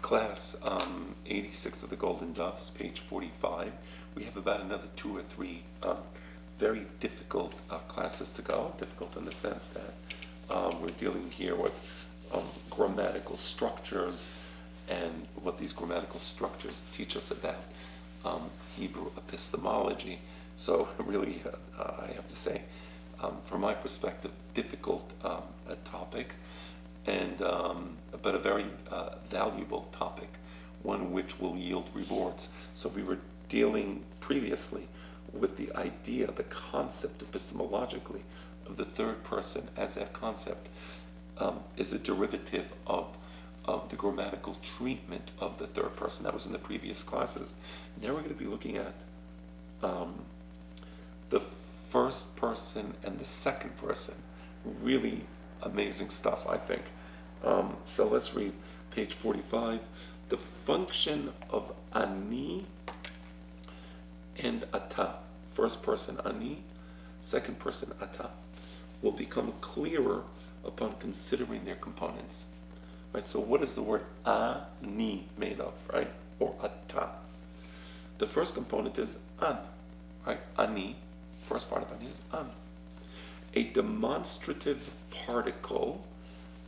class 86 of the Golden Doves, page 45. We have about another 2 or 3 very difficult classes to go. Difficult in the sense that we're dealing here with grammatical structures and what these grammatical structures teach us about Hebrew epistemology. So really, I have to say, from my perspective, difficult topic, and but a very valuable topic, one which will yield rewards. So we were dealing previously with the idea, the concept epistemologically of the third person, as that concept is a derivative of the grammatical treatment of the third person. That was in the previous classes. Now we're going to be looking at the first person and the second person. Really amazing stuff, I think. So let's read page 45. The function of ani and ata, first person ani, second person ata, will become clearer upon considering their components. Right? So what is the word ani made of, right? Or ata? The first component is an, right? Ani, first part of ani is an. A demonstrative particle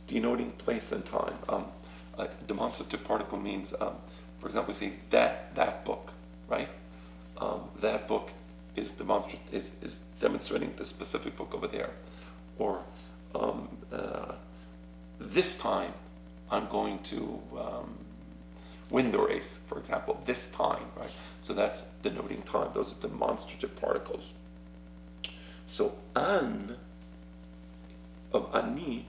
denoting place and time. A demonstrative particle means, for example, say that book, right? That book is demonstrating the specific book over there. Or this time I'm going to win the race, for example, this time, right? So that's denoting time. Those are demonstrative particles. So an of ani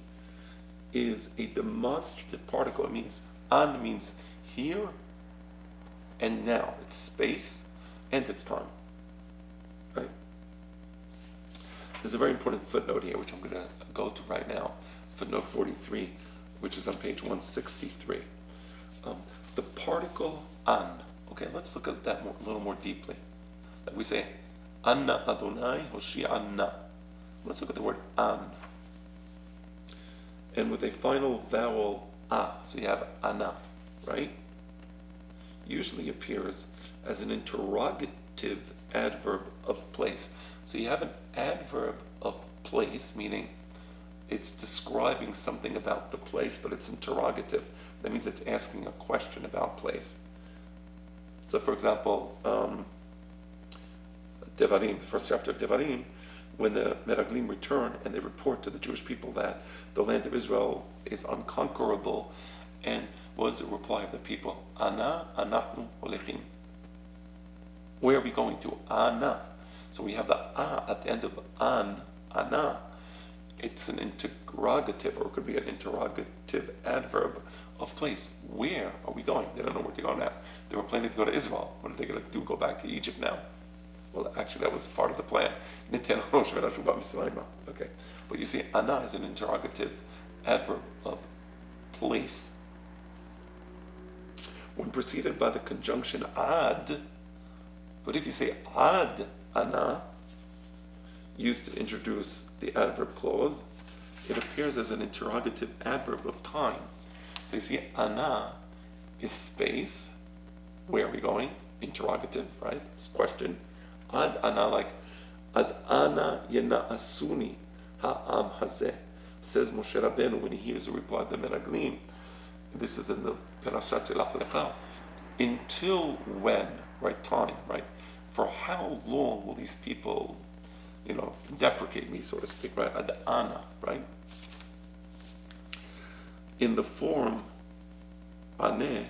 is a demonstrative particle. It means an means here and now. It's space and it's time, right? There's a very important footnote here, which I'm going to go to right now. Footnote 43, which is on page 163. The particle an. Okay, let's look at that a little more deeply. That we say, Anna Adonai Hoshi Anna. Let's look at the word an. And with a final vowel a, so you have ana, right? Usually appears as an interrogative adverb of place. So you have an adverb of place, meaning it's describing something about the place, but it's interrogative. That means it's asking a question about place. So for example, Devarim, the first chapter of Devarim, when the Meraglim return and they report to the Jewish people that the land of Israel is unconquerable, and what was the reply of the people? Ana, anachnu, olechim. Where are we going to? Ana. So we have the a at the end of an, ana. It's an interrogative, or it could be an interrogative adverb of place. Where are we going? They don't know where to go now. They were planning to go to Israel. What are they going to do? Go back to Egypt now? Well, actually, that was part of the plan. Okay, but you see, ana is an interrogative adverb of place. When preceded by the conjunction ad, but if you say ad ana, used to introduce the adverb clause, it appears as an interrogative adverb of time. So you see, ana is space. Where are we going? Interrogative, right? It's question. Ad ana, like ad ana yena'asuni ha'am hazeh, says Moshe Rabbeinu when he hears the reply of the Meraglim. This is in the Perashat Shelach Lecha. Until when, right? Time, right? For how long will these people, deprecate me, so to speak, right? Ad ana, right? In the form ane,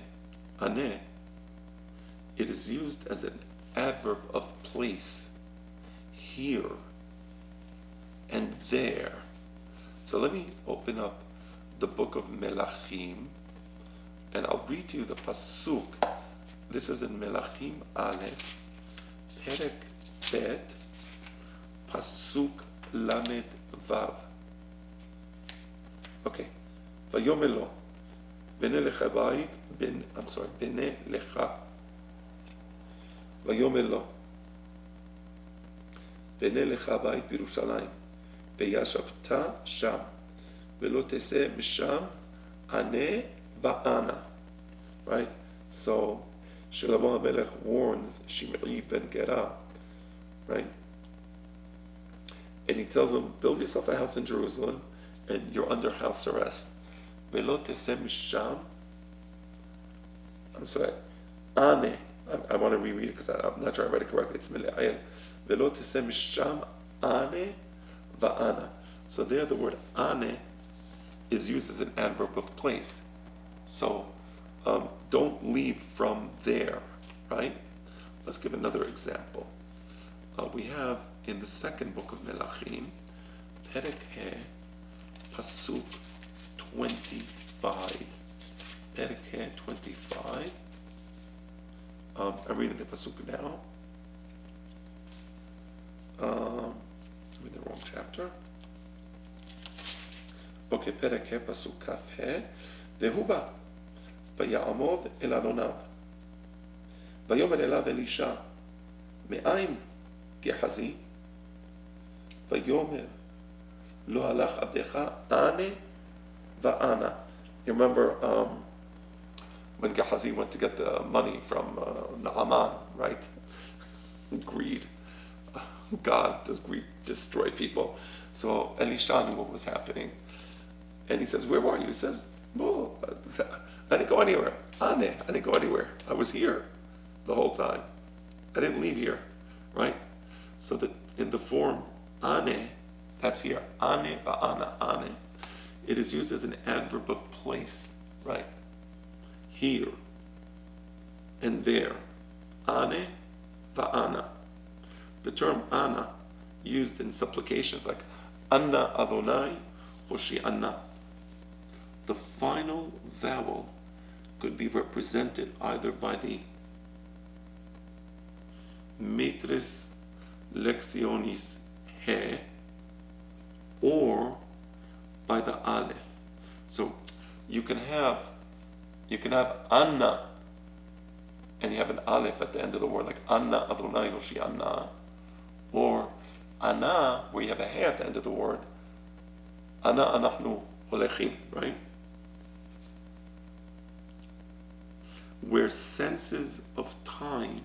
it is used as an adverb of place, here and there. So let me open up the book of Melachim, and I'll read to you the pasuk. This is in Melachim Aleph, Perek Bet, pasuk Lamed Vav. Okay. Vayomer lo, bene lecha bayit, bene lecha. ויאמר לו, בנה לך בית בירושלים, וישבת שם, ולא תצא משם ענה ואנה. right? So, Shlomo HaMelech warns Shimei ben Gera, right? And he tells him, build yourself a house in Jerusalem, and you're under house arrest. Velo teseh misham. I'm sorry. Ane. I want to reread it because I'm not sure I read it correctly. It's Mile'ayel. Velo teseh misham ane va'ana. So there the word ane is used as an adverb of place. So don't leave from there, right? Let's give another example. We have in the second book of Melachim, Perek He, Pasuk 25. Perek He 25. I'm reading the Pasuk now. I'm in the wrong chapter. Okay, Perek He, Pasuk Kaf He. והוא בא, ויעמוד אל אדוניו, ויאמר אליו אלישע, מאין גחזי? ויאמר, לא הלך עבדך אנה ואנה. You remember when Gehazi went to get the money from Naaman, right? Greed. God does greed destroy people. So Elisha knew what was happening. And he says, where were you? He says, well, I didn't go anywhere. I didn't go anywhere. I was here the whole time. I didn't leave here, right? So that in the form ane, that's here. Ane va'ana, ane. It is used as an adverb of place, right? Here and there. Ane va'ana. The term ana used in supplications like Anna Adonai Hoshi'ana. The final vowel could be represented either by the Metris Lectionis He or by the Aleph. So you can have Anna and you have an Aleph at the end of the word, like Anna Adonai Hoshi'ana, or Ana, where you have a He at the end of the word, Ana Anachnu Holechim, right? Where senses of time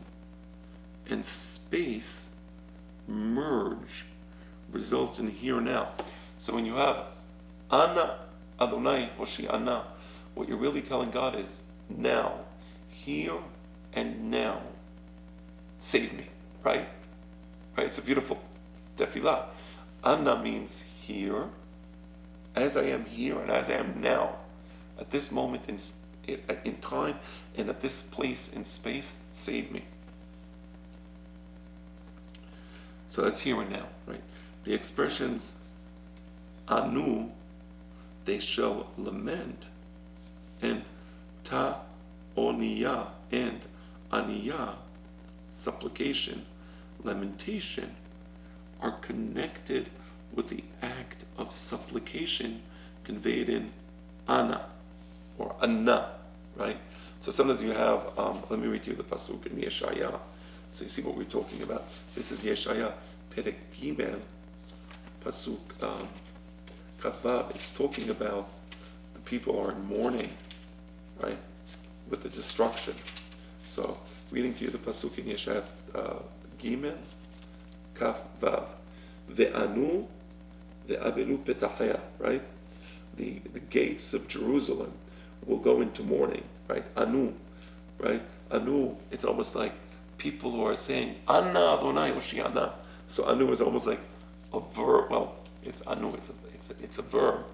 and space merge results in here and now. So when you have Ana Adonai Hoshi'ana, what you're really telling God is now, here and now, save me, right? Right? It's a beautiful tefillah. Ana means here, as I am here and as I am now, at this moment in time and at this place in space, save me. So that's here and now, right? The expressions anu, they shall lament, and ta oniya and aniya, supplication, lamentation, are connected with the act of supplication conveyed in ana or anna, right? So sometimes you have, let me read to you the pasuk in Yeshaya, so you see what we're talking about. This is Yeshaya Perek Gimel, pasuk Kavav. It's talking about the people are in mourning, right, with the destruction. So reading to you the pasuk in Yeshaya Gimel, Kaf Vav, Ve'anu ve'avelu petachea, right? The gates of Jerusalem will go into mourning, right? Anu, right? Anu, it's almost like people who are saying, Anna Adonai Hoshi'ana. So anu is almost like a verb. Well, it's anu, it's a verb,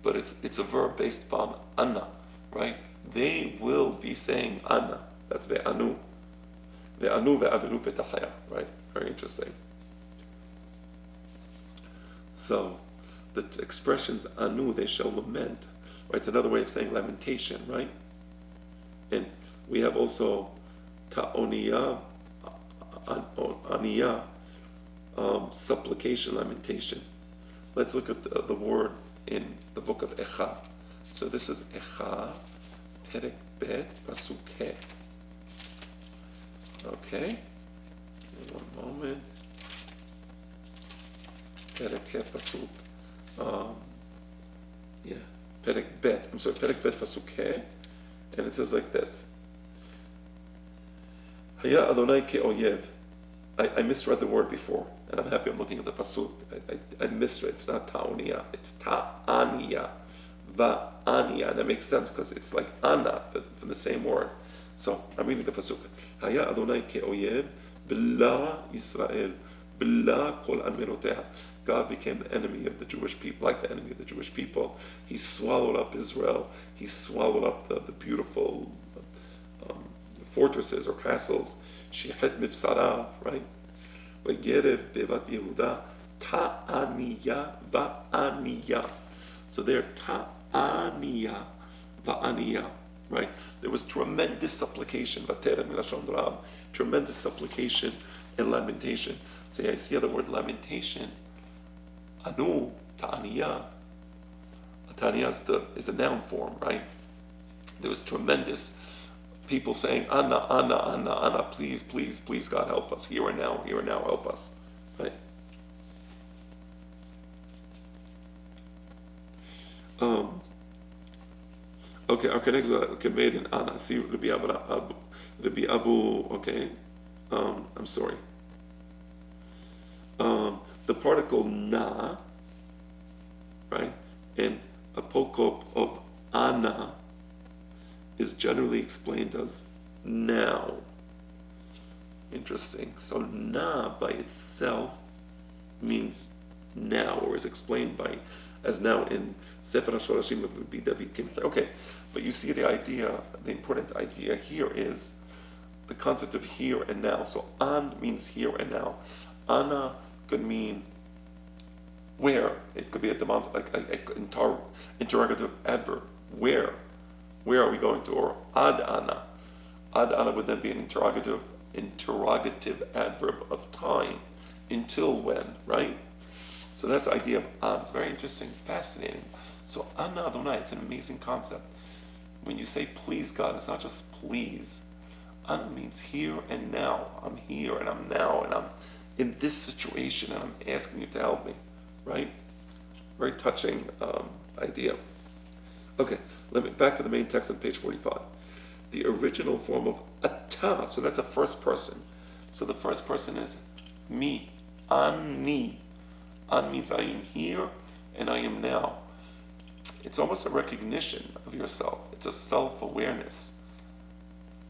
but it's a verb based upon Anna, right? They will be saying Anna. That's ve'anu. Ve'anu ve'avelu petachea, right? Very interesting. So the expressions anu, they shall lament, right? It's another way of saying lamentation, right? And we have also ta'oniya, aniya, supplication, lamentation. Let's look at the word in the book of Echa. So this is Echa, Perek Bet, Pasuk He. Okay, one moment. Perek He, Pasuk. Perek Bet. I'm sorry, Perek Bet, Pasuk He. And it says like this. Haya Adonai ke'oyev. I misread the word before, and I'm happy I'm looking at the pasuk. I misread. It's not ta'oniya. It's ta'aniya. Va'aniya. And that makes sense because it's like ana from the same word. So I'm reading the pasuk. Haya Adonai ke'oyev b'la Yisrael b'la kol amiroteha. God became the enemy of the Jewish people, like the enemy of the Jewish people. He swallowed up Israel. He swallowed up the beautiful fortresses or castles. Shichet mifsara, right? V'yerev bevat Yehuda ta'aniya va'aniya. So there, ta'aniya va'aniya, right? There was tremendous supplication, v'terem milashon rab, tremendous supplication and lamentation. So I see the word lamentation. Anu, ta'aniya. Ta'aniya is a noun form, right? There was tremendous people saying, Anna, Anna, Anna, Anna, please, please, please, God, help us. Here and now, help us. Right? Okay, our connections conveyed in Anna. See, Rabbi Abu, okay. I'm sorry. The particle na, right, and apokop of Anna is generally explained as now. Interesting. So na by itself means now, or is explained by as now in Sefer HaShorashim of Rabbi David Kim. Okay, but you see the idea, the important idea here is the concept of here and now. So an means here and now. Ana could mean where. It could be a interrogative adverb. Where? Where are we going to? Or ad ana. Ad ana would then be an interrogative adverb of time. Until when, right? So that's the idea of an. It's very interesting, fascinating. So ana Adonai, it's an amazing concept. When you say please God, it's not just please. Ana means here and now. I'm here and I'm now and I'm in this situation and I'm asking you to help me, right? Very touching idea. Okay, back to the main text on page 45. The original form of ata, so that's a first person. So the first person is me, ani. An means I am here and I am now. It's almost a recognition of yourself. It's a self-awareness.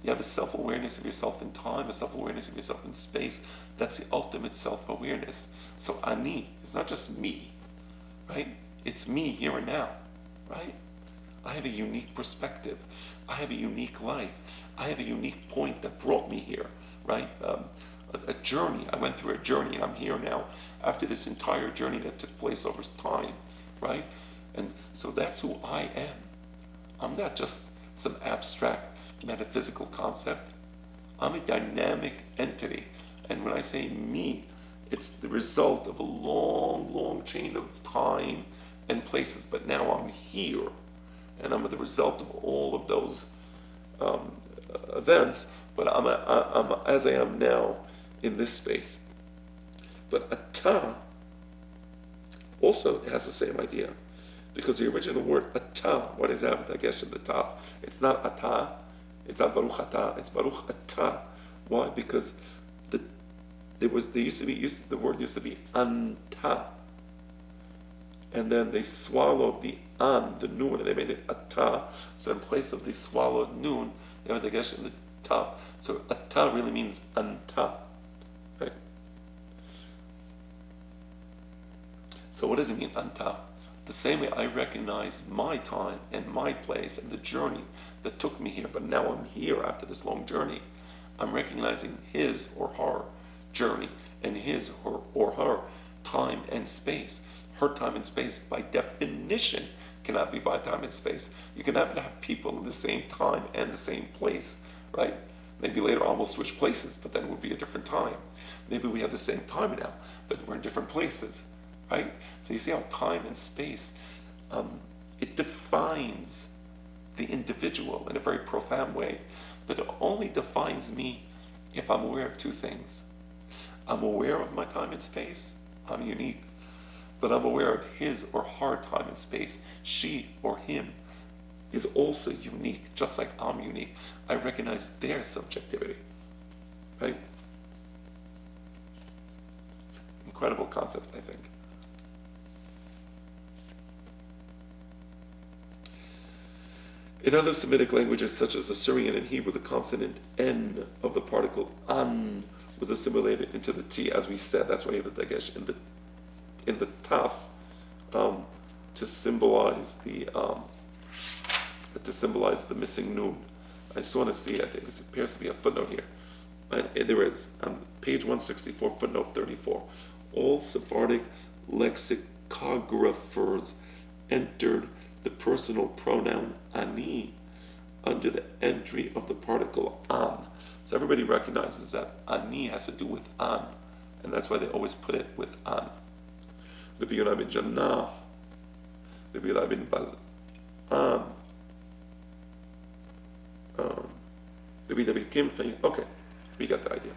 You have a self-awareness of yourself in time, a self-awareness of yourself in space. That's the ultimate self-awareness. So ani is not just me, right? It's me here and now, right? I have a unique perspective. I have a unique life. I have a unique point that brought me here, right? A journey. I went through a journey and I'm here now after this entire journey that took place over time, right? And so that's who I am. I'm not just some abstract metaphysical concept. I'm a dynamic entity. And when I say me, it's the result of a long, long chain of time and places. But now I'm here. And I'm the result of all of those events, but I'm as I am now in this space. But ata also has the same idea, because the original word ata, what is that? I guess at the top, it's not ata, it's not baruch ata, it's baruch ata. Why? Because the word used to be anta. And then they swallowed the an, the noon, and they made it ata. So in place of the swallowed noon, they have the gesh in the top. So ata really means anta. Right? So what does it mean, anta? The same way I recognize my time and my place and the journey that took me here, but now I'm here after this long journey. I'm recognizing his or her journey and his or her time and space. Her time and space, by definition, cannot be by time and space. You can never have people in the same time and the same place, right? Maybe later on we'll switch places, but then it will be a different time. Maybe we have the same time now, but we're in different places, right? So you see how time and space, it defines the individual in a very profound way, but it only defines me if I'm aware of two things. I'm aware of my time and space. I'm unique. But I'm aware of his or her time and space, she or him, is also unique, just like I'm unique. I recognize their subjectivity, right? It's an incredible concept, I think. In other Semitic languages, such as Assyrian and Hebrew, the consonant N of the particle an was assimilated into the T, as we said. That's why you have the dagesh in the taf to symbolize the missing nun. I just want to see. I think there appears to be a footnote here. And there is on page 164, footnote 34. All Sephardic lexicographers entered the personal pronoun ani under the entry of the particle an. So everybody recognizes that ani has to do with an, and that's why they always put it with an. Rabbi Yonah ben Jannah, Rabbi Yonah ben Bal'an, Rabbi David Kimchi. Okay, we got the idea.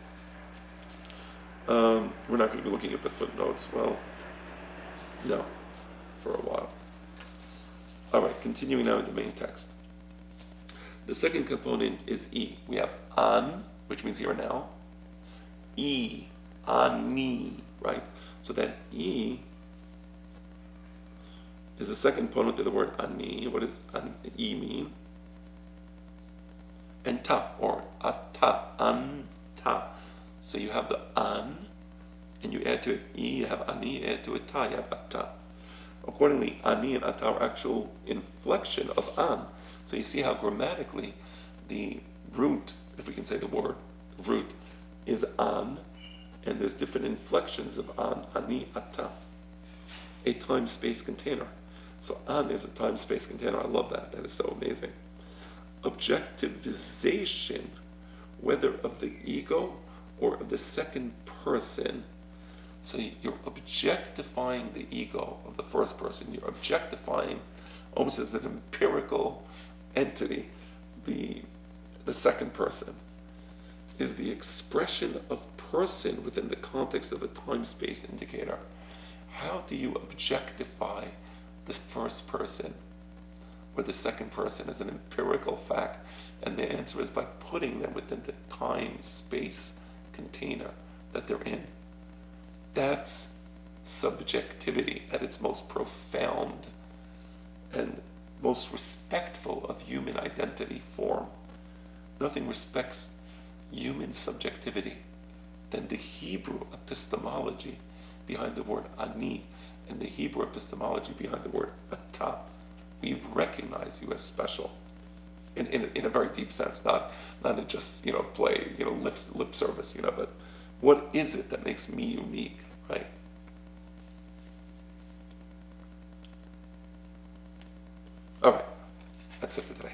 We're not going to be looking at the footnotes. Well, no, for a while. All right, continuing now in the main text. The second component is E. We have an, which means here and now. E, ani, right? So that E is the second component of the word ani. What does E mean? And ta, or ata, anta. So you have the an, and you add to it E, you have ani, add to it ta, you have ata. Accordingly, ani and ata are actual inflection of an. So you see how grammatically the root, if we can say the word root, is an, and there's different inflections of an, ani, ata. A time-space container. So an is a time-space container. I love that. That is so amazing. Objectivization, whether of the ego or of the second person. So you're objectifying the ego of the first person. You're objectifying almost as an empirical entity. The second person is the expression of person within the context of a time-space indicator. How do you objectify this first person or the second person as an empirical fact? And the answer is by putting them within the time-space container that they're in. That's subjectivity at its most profound and most respectful of human identity form. Nothing respects human subjectivity than the Hebrew epistemology behind the word ani and the Hebrew epistemology behind the word ata. We recognize you as special in a very deep sense, not in just play lip service, but what is it that makes me unique, right? All right, that's it for today.